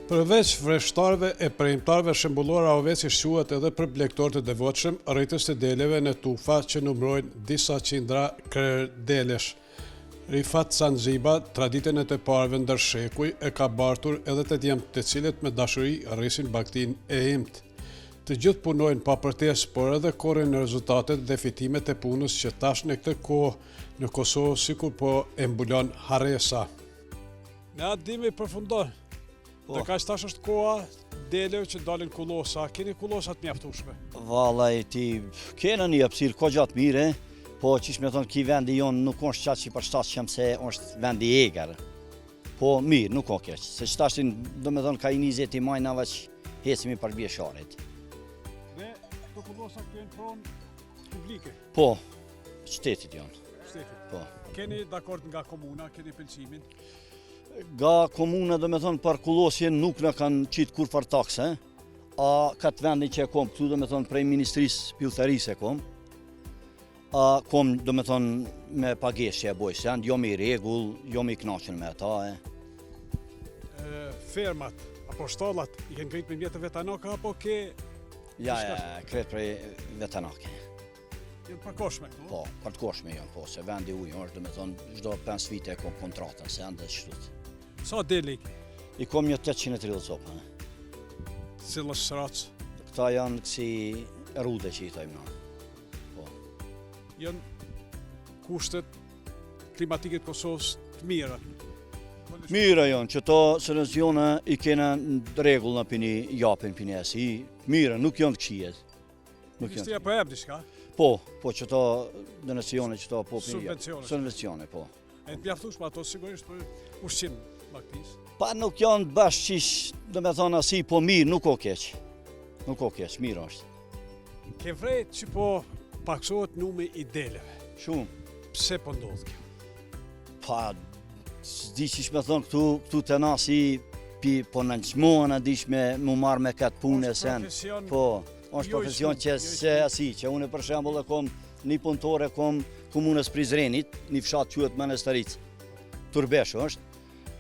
Përveç vreshtarëve e premtarëve shembullor Aoveci quhet edhe për blegtorët e devotshëm, rritës të deleve në tufa që numërojnë disa qindra krerdelesh. Rifat Sanxhiba, traditën e të parëve ndër shekuj, e ka bartur edhe të djemtë të cilët me dashuri rrisin bagtin e imt. Të gjithë punojnë pa përtes, por edhe korrin në rezultatet dhe fitimet e punës që tash në këtë kohë në Kosovë sikur po e mbulon harresa. Ne atë dimi përfundon. Dhe ka që tash është koha deleve që dalin kullosa. Keni kullosat mjaftueshme? Vallaj, ti kena një hapësirë ko gjatë mire, po qish me thonë ki vendi jonë nuk është qatë që për shtatë qëmë se është vendi egar. Po mirë, nuk o keq. Se që tashtin, do me thonë ka i 20 majnave që hecimi për bjesharit. Dhe të kullosat kënë pronë publike? Po, qytetit janë. Qytetit? Po. Keni dakord nga komuna, keni pëlqimin? Nga komuna, do me thonë, për kullosje nuk në kanë qitë kur far takse, a këtë vendin që e kom këtu, do me thonë, prej Ministrisë Pilltarisë e kom, a kom, do me thonë, me pagesë që e bojë send, jo me i regull, jo me i knaqen me ata. Fermat, apo shtallat, i kënë krejt me mjetë vetanaka, apo ke... Ja, kretë prej vetanake. Jënë përkoshme këtu? Po, përkoshme janë, po, se vendi ujë është, do me thonë, çdo 5 vite e kom kontratën, se endë shtut. Sa deli? I kom një 830 copë. Cilës shracë? Këta janë kësi rude që i tajmë na. Po. Janë kushtet klimatike të Kosovës të mira? Mira janë, që to selezione i kena në regull në pini japin pini esi. Mira, nuk janë të këshijet. Ministria po ebë diçka? Po, që to donacione që to po pini Subvencione. Subvencione, po. E të mjaftueshme ato sigurisht për ushqim baktis? Pa nuk janë bashkë qish, do me thonë asi, po mirë, nuk o keq. Nuk o keq, mirë është. Ke vrejt që po paksohet numri i deleve. Shumë. Pse po ndodh kjo? Pa, s'di qish me thonë këtu të nasi, po në nëqmohën a dish me mu marrë me këtë punë e sen. Po, është profesion që se asi, që unë për shembull e kom një punëtore, kom komunës Prizrenit, një fshat quhet Menestaric, Turbesh është.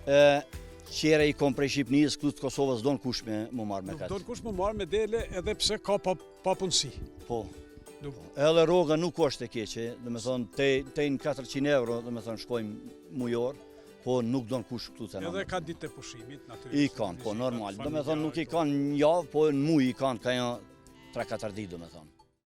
Qere i kom prej Shqipnisë, këtu të Kosovës donë kush me mu marrë me këtë. Donë kush me marrë me dele edhe pse ka papunësi. Po. Edhe roga nuk është e keqe, dhe me thonë, tejnë 400 euro, dhe me thonë, shkojmë mujor, po nuk donë kush këtu të nëmë. Edhe ka ditë të pushimit, natyrisht. I kanë, po normal. Dhe me thonë, nuk i kanë një javë, po në muj i kanë, ka janë 3-4 ditë, dhe me thonë.